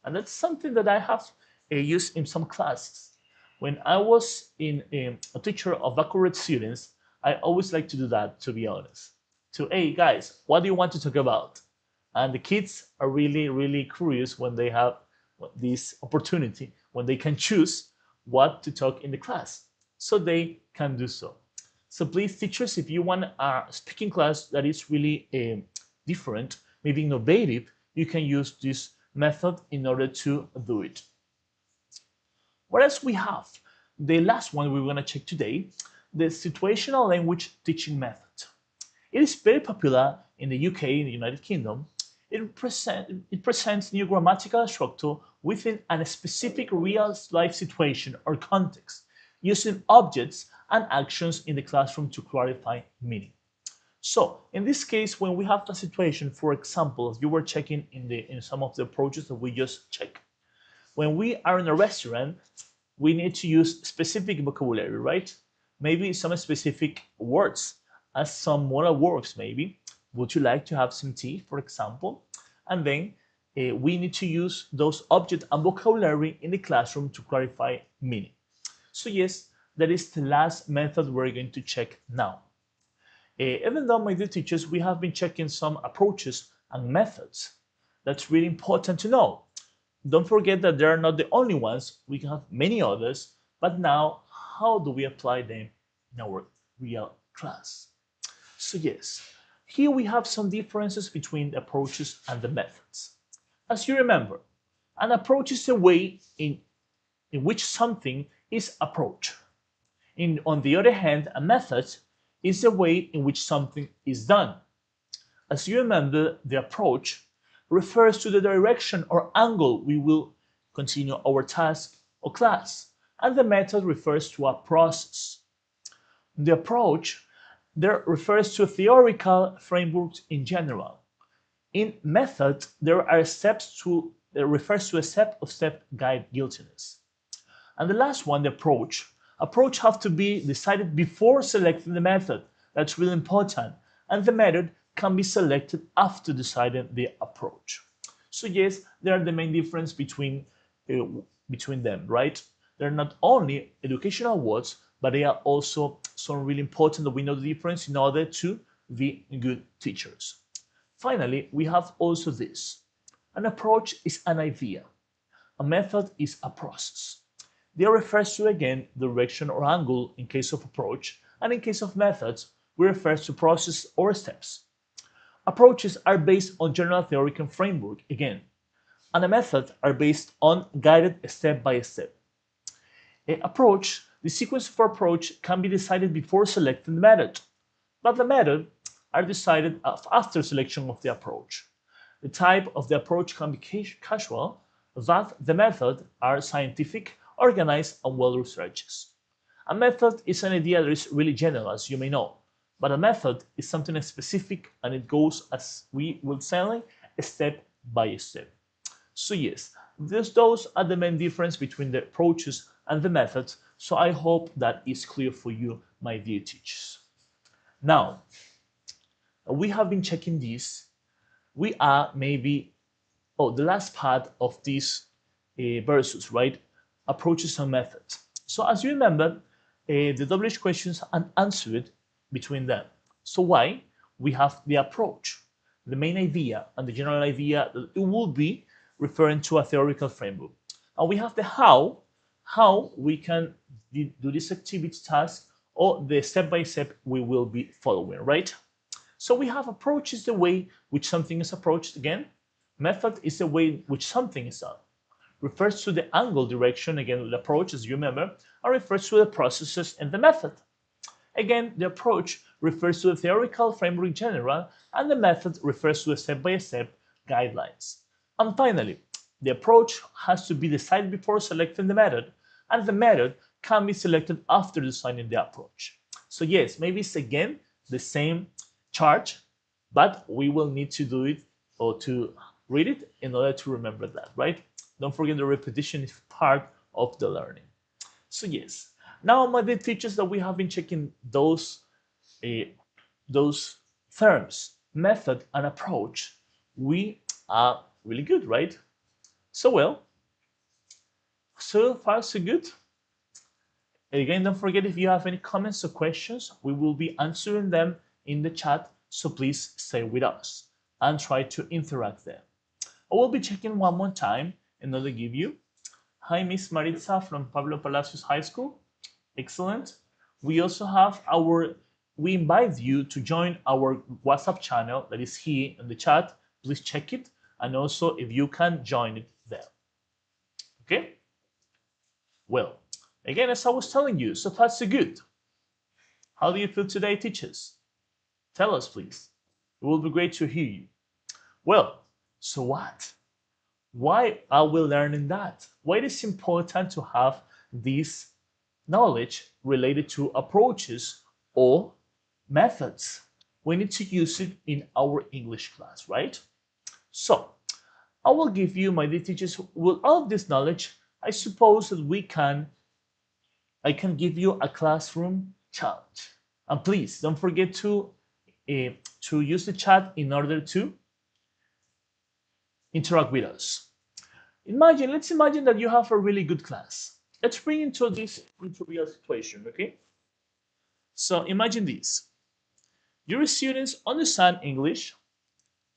And that's something that I have used in some classes. When I was a teacher of baccalaureate students, I always like to do that, to be honest. Hey guys, what do you want to talk about? And the kids are really, really curious when they have this opportunity, when they can choose what to talk in the class. So they can do so. So please, teachers, if you want a speaking class that is really different, maybe innovative, you can use this method in order to do it. What else we have? The last one we're going to check today, the situational language teaching method. It is very popular in the UK, in the United Kingdom. It presents new grammatical structure within a specific real-life situation or context, using objects and actions in the classroom to clarify meaning. So, in this case, when we have a situation, for example, you were checking in some of the approaches that we just checked. When we are in a restaurant, we need to use specific vocabulary, right? Maybe some specific words, as some modal verbs maybe. Would you like to have some tea, for example? And then we need to use those objects and vocabulary in the classroom to clarify meaning. So yes, that is the last method we're going to check now. Even though, my dear teachers, we have been checking some approaches and methods. That's really important to know. Don't forget that they are not the only ones. We can have many others, but now, how do we apply them in our real class? So yes, here we have some differences between the approaches and the methods. As you remember, an approach is a way in which something is approached. On the other hand, a method is the way in which something is done. As you remember, the approach refers to the direction or angle we will continue our task or class, and the method refers to a process. The approach there refers to theoretical frameworks in general. In method, there are steps refers to a step-of-step guide guiltiness. And the last one, the approach have to be decided before selecting the method. That's really important. And the method can be selected after deciding the approach. So yes, there are the main difference between them, right? They're not only educational words, but they are also some really important that we know the difference in order to be good teachers. Finally, we have also this. An approach is an idea. A method is a process. They refers to, again, direction or angle in case of approach, and in case of methods, we refer to process or steps. Approaches are based on general theoretical framework, again, and a method are based on guided step-by-step. The sequence of approach can be decided before selecting the method, but the method are decided after selection of the approach. The type of the approach can be casual, but the method are scientific, organized, and well-researched. A method is an idea that is really general, as you may know, but a method is something specific and it goes, as we will say, step by step. So yes, those are the main difference between the approaches and the methods, so I hope that is clear for you, my dear teachers. Now, we have been checking this. We are maybe, the last part of this versus, right? Approaches and methods. So as you remember, the WH questions are answered between them. So why? We have the approach, the main idea, and the general idea that it will be referring to a theoretical framework. And we have the how we can do this activity task, or the step-by-step we will be following, right? So we have approach is the way which something is approached again. Method is the way which something is done. Refers to the angle direction, again, the approach, as you remember, and refers to the processes and the method. Again, the approach refers to the theoretical framework in general, and the method refers to the step-by-step guidelines. And finally, the approach has to be decided before selecting the method, and the method can be selected after designing the approach. So yes, maybe it's again the same chart, but we will need to do it or to read it in order to remember that, right? Don't forget the repetition is part of the learning. So yes, now my dear teachers, that we have been checking those terms, method and approach, we are really good, right? So well, so far so good. Again, don't forget, if you have any comments or questions, we will be answering them in the chat, so please stay with us and try to interact there. I will be checking one more time in order to give you. Hi, Miss Maritza from Pablo Palacios High School. Excellent. We also have we invite you to join our WhatsApp channel that is here in the chat. Please check it, and also if you can join it there. Okay? Well, again, as I was telling you, so far so good. How do you feel today, teachers? Tell us, please. It will be great to hear you. Well, so what? Why are we learning that? Why it is important to have this knowledge related to approaches or methods? We need to use it in our English class, right? So, I will give you, my dear teachers, with all of this knowledge, I suppose that I can give you a classroom challenge. And please don't forget to use the chat in order to interact with us. Let's imagine that you have a really good class. Let's bring into real situation, okay? So imagine this. Your students understand English,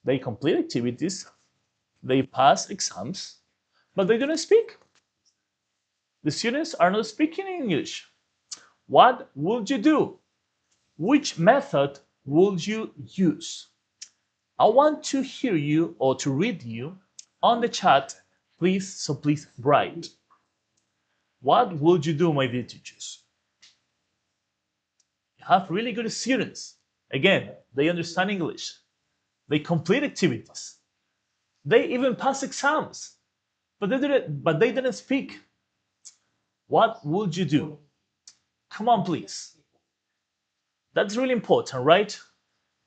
they complete activities, they pass exams, but they don't speak. The students are not speaking English. What would you do? Which method would you use? I want to hear you or to read you on the chat, please, so please write. What would you do, my dear teachers? You have really good students. Again, they understand English. They complete activities. They even pass exams, but they didn't speak. What would you do? Come on, please. That's really important, right?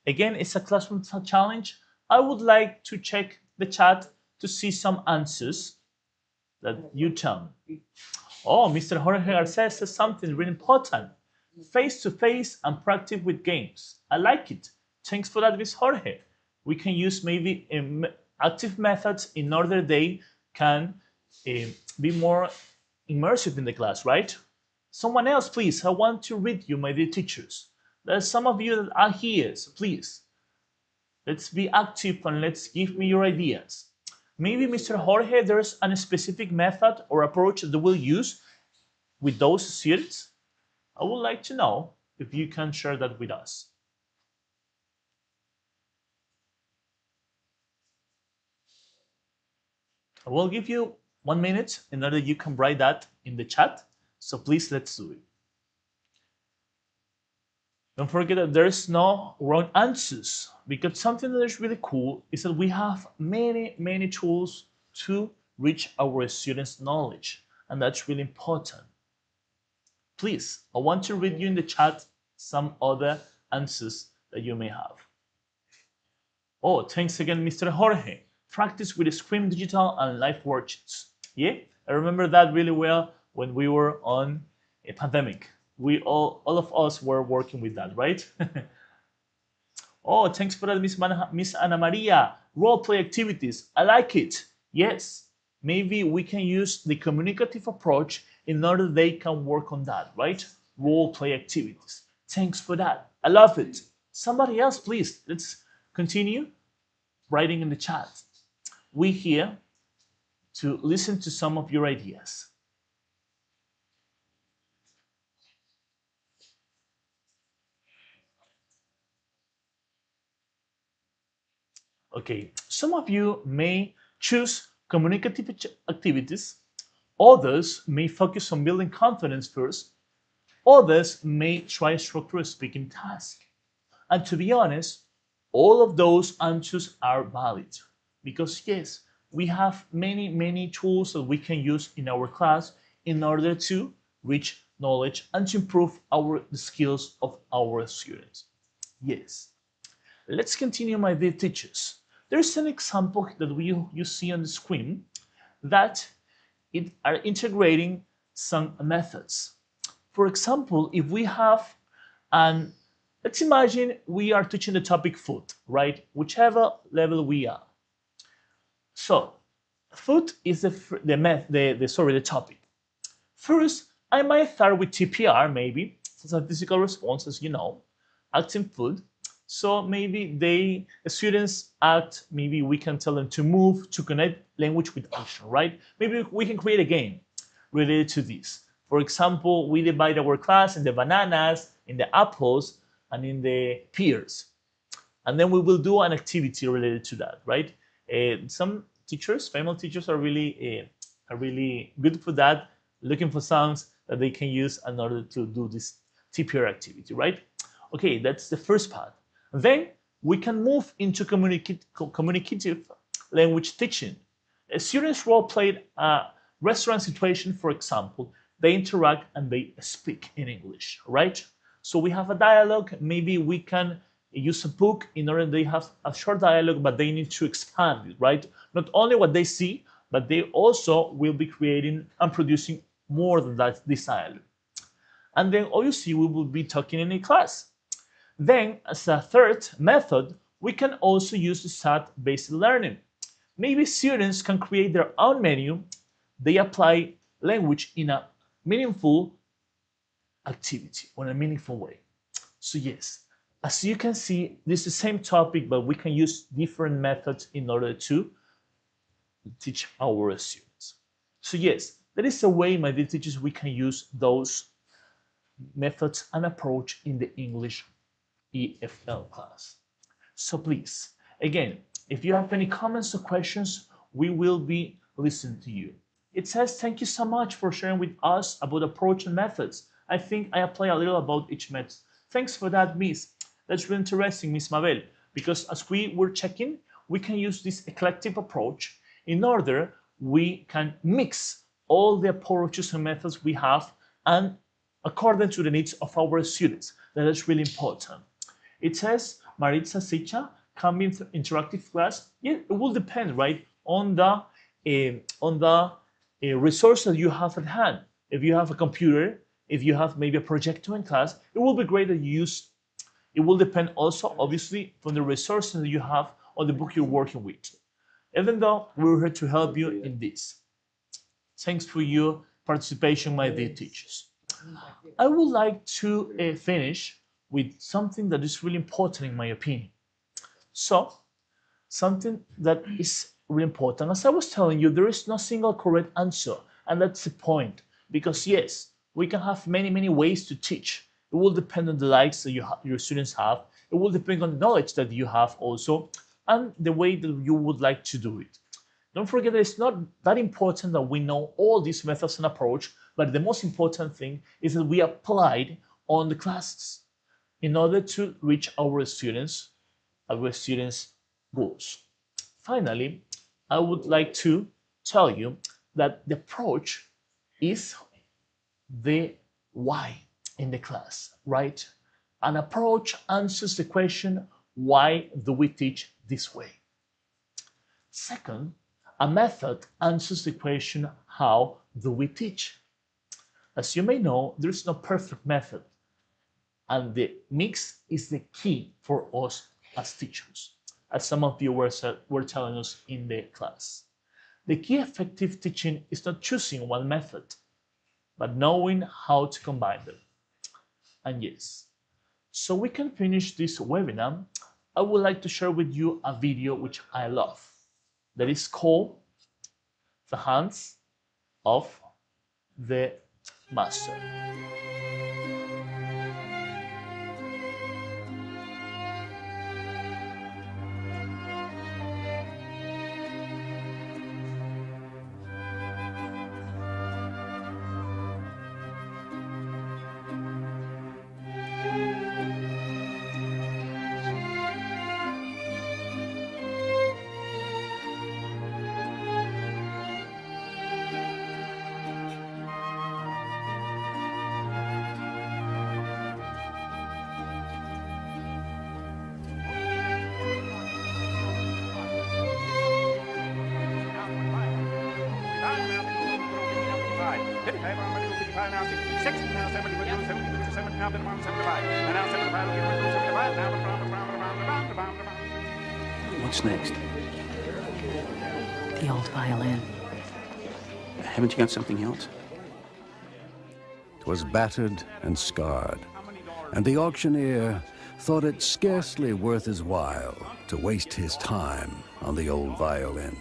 Again, it's a classroom challenge. I would like to check the chat to see some answers that you tell me. Oh, Mr. Jorge Garcia says something really important. Face-to-face and practice with games. I like it. Thanks for that, Miss Jorge. We can use maybe active methods in order they can be more immersive in the class, right? Someone else, please. I want to read you, my dear teachers. There's some of you that are here, so please. Let's be active and let's give me your ideas. Maybe, Mr. Jorge, there's a specific method or approach that we'll use with those students. I would like to know if you can share that with us. I will give you 1 minute in order you can write that in the chat. So please, let's do it. Don't forget that there's no wrong answers, because something that is really cool is that we have many tools to reach our students' knowledge, and that's really important. Please, I want to read you in the chat some other answers that you may have. Oh, thanks again, Mr. Jorge. Practice with Scream Digital and live worksheets. Yeah, I remember that really well when we were on a pandemic. We all of us were working with that, right? Oh, thanks for that, Miss Ana Maria. Role play activities. I like it. Yes, maybe we can use the communicative approach in order they can work on that, right? Role play activities. Thanks for that. I love it. Somebody else, please, let's continue writing in the chat. We here to listen to some of your ideas. Okay, some of you may choose communicative activities, others may focus on building confidence first, others may try structured speaking tasks. And to be honest, all of those answers are valid because yes, we have many tools that we can use in our class in order to reach knowledge and to improve the skills of our students. Yes. Let's continue, my dear teachers. There's an example that you see on the screen that it are integrating some methods. For example, if we have let's imagine we are teaching the topic food, right? Whichever level we are. So, food is the topic. First, I might start with TPR, maybe, statistical response, as you know, acting food. So maybe the students act, maybe we can tell them to move, to connect language with action, right? Maybe we can create a game related to this. For example, we divide our class in the bananas, in the apples, and in the pears. And then we will do an activity related to that, right? Some teachers, female teachers, are really good for that, looking for songs that they can use in order to do this TPR activity, right? Okay, that's the first part. Then we can move into communicative language teaching. Students role-played a restaurant situation, for example. They interact and they speak in English, right? So we have a dialogue. Maybe we can use a book in order they have a short dialogue, but they need to expand it, right? Not only what they see, but they also will be creating and producing more than that, this dialogue. And then obviously we will be talking in a class. Then, as a third method, we can also use the SAT-based learning. Maybe students can create their own menu. They apply language in a meaningful activity, or in a meaningful way. So yes, as you can see, this is the same topic, but we can use different methods in order to teach our students. So yes, that is a way, my dear teachers, we can use those methods and approach in the English EFL class. So please, again, if you have any comments or questions, we will be listening to you. It says, thank you so much for sharing with us about approach and methods. I think I apply a little about each method. Thanks for that, Miss. That's really interesting, Miss Mabel, because as we were checking, we can use this eclectic approach in order we can mix all the approaches and methods we have and according to the needs of our students. That is really important. It says, Maritza Sicha, can be interactive class. Yeah, it will depend, right, on the resource that you have at hand. If you have a computer, if you have maybe a projector in class, it will be great that you use. It will depend also, obviously, from the resources that you have or the book you're working with. Even though we're here to help you in this. Thanks for your participation, my dear teachers. I would like to finish with something that is really important in my opinion. So, something that is really important. As I was telling you, there is no single correct answer, and that's the point. Because yes, we can have many ways to teach. It will depend on the likes that your students have. It will depend on the knowledge that you have also, and the way that you would like to do it. Don't forget that it's not that important that we know all these methods and approach, but the most important thing is that we applied on the classes in order to reach our students' goals. Finally, I would like to tell you that the approach is the why in the class, right? An approach answers the question, why do we teach this way? Second, a method answers the question, how do we teach? As you may know, there's no perfect method, and the mix is the key for us as teachers, as some of you were telling us in the class. The key effective teaching is not choosing one method, but knowing how to combine them. And yes, So we can finish this webinar. I would like to share with you a video which I love that is called The Hands of the Master. What's next? The old violin. Haven't you got something else? 'Twas battered and scarred, and the auctioneer thought it scarcely worth his while to waste his time on the old violin.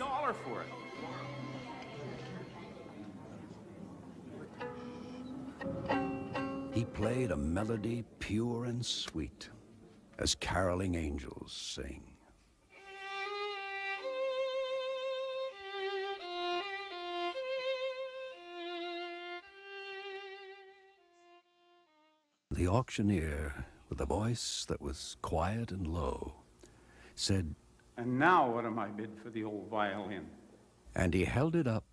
He played a melody pure and sweet, as caroling angels sing. The auctioneer, with a voice that was quiet and low, said, "And now what am I bid for the old violin?" and he held it up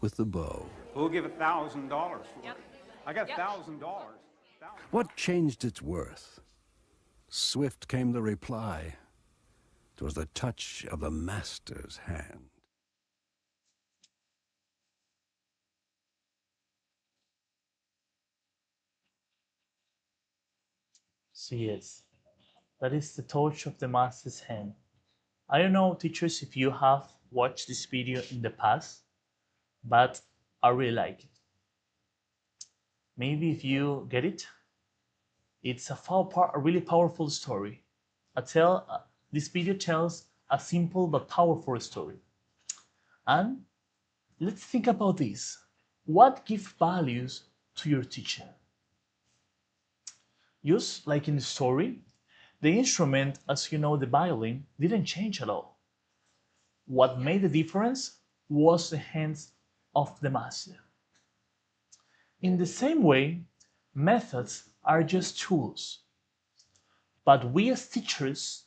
with the bow. Who'll give $1,000 for it? I got $1,000. What changed its worth? Swift came the reply. 'Twas the touch of the master's hand. So yes, that is the touch of the master's hand. I don't know, teachers, if you have watched this video in the past, but I really like it. Maybe if you get it, it's a really powerful story. This video tells a simple but powerful story. And let's think about this. What gives values to your teacher? Just like in the story, the instrument, as you know, the violin, didn't change at all. What made the difference was the hands of the master. In the same way, methods are just tools, but we as teachers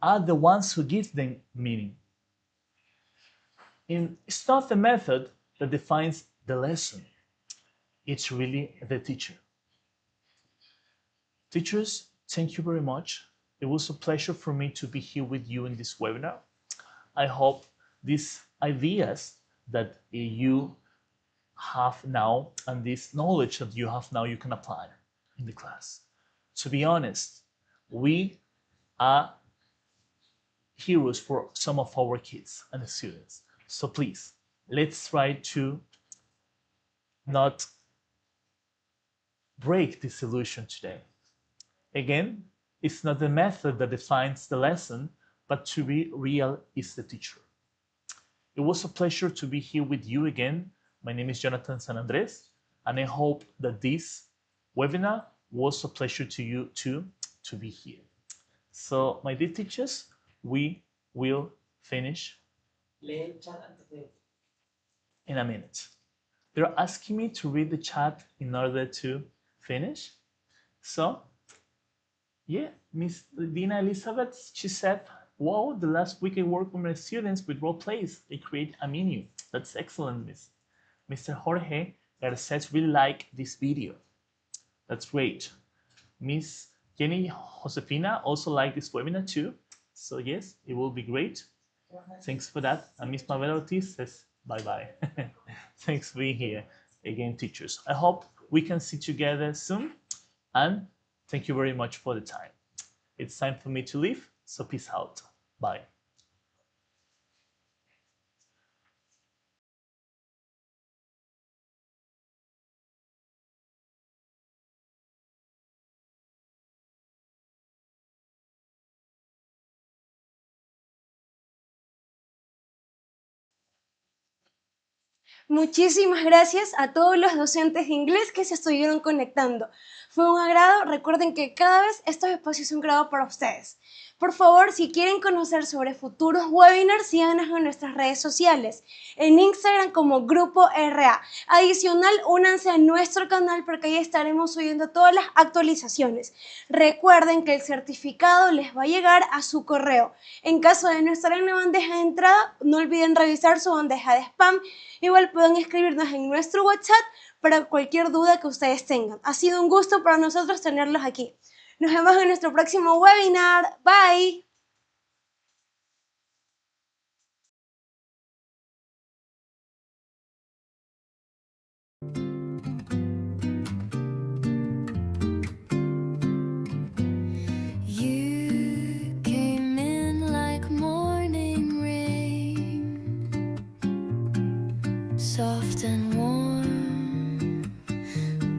are the ones who give them meaning. It's not the method that defines the lesson, it's really the teacher. Teachers, thank you very much. It was a pleasure for me to be here with you in this webinar. I hope these ideas that you have now and this knowledge that you have now you can apply in the class. To be honest, we are heroes for some of our kids and students. So please, let's try to not break this illusion today. Again, it's not the method that defines the lesson, but to be real is the teacher. It was a pleasure to be here with you again. My name is Jonathan San Andres, and I hope that this webinar was a pleasure to you too to be here. So, my dear teachers, we will finish in a minute. They're asking me to read the chat in order to finish. So, yeah, Miss Dina Elizabeth, she said, wow, the last week I worked with my students with role plays. They create a menu. That's excellent, Miss. Mr. Jorge Garces really like this video. That's great. Miss Jenny Josefina also liked this webinar too. So yes, it will be great. Thanks for that. And Miss Mabel Ortiz says bye-bye. Thanks for being here again, teachers. I hope we can see together soon. And thank you very much for the time. It's time for me to leave, so peace out. Bye. Muchísimas gracias a todos los docentes de inglés que se estuvieron conectando. Fue un agrado. Recuerden que cada vez estos espacios son creados para ustedes. Por favor, si quieren conocer sobre futuros webinars, síganos en nuestras redes sociales. En Instagram como Grupo RA. Adicional, únanse a nuestro canal porque ahí estaremos subiendo todas las actualizaciones. Recuerden que el certificado les va a llegar a su correo. En caso de no estar en la bandeja de entrada, no olviden revisar su bandeja de spam. Igual pueden escribirnos en nuestro WhatsApp para cualquier duda que ustedes tengan. Ha sido un gusto para nosotros tenerlos aquí. Nos vemos en nuestro próximo webinar. Bye. You came in like morning rain, soft and warm,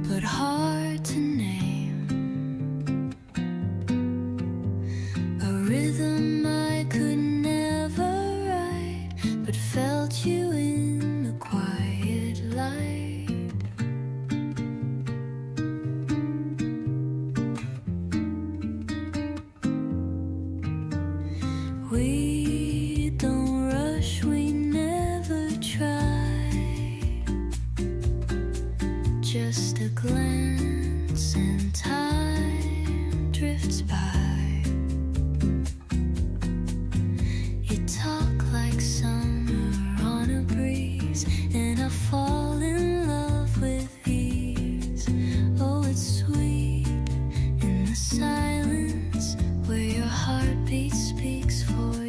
but hard to name. A rhythm I could never write, but felt you in the quiet light. We don't rush, we never try. Just a glance and time drifts by. You talk like summer on a breeze, and I fall in love with ease. Oh, it's sweet in the silence where your heartbeat speaks for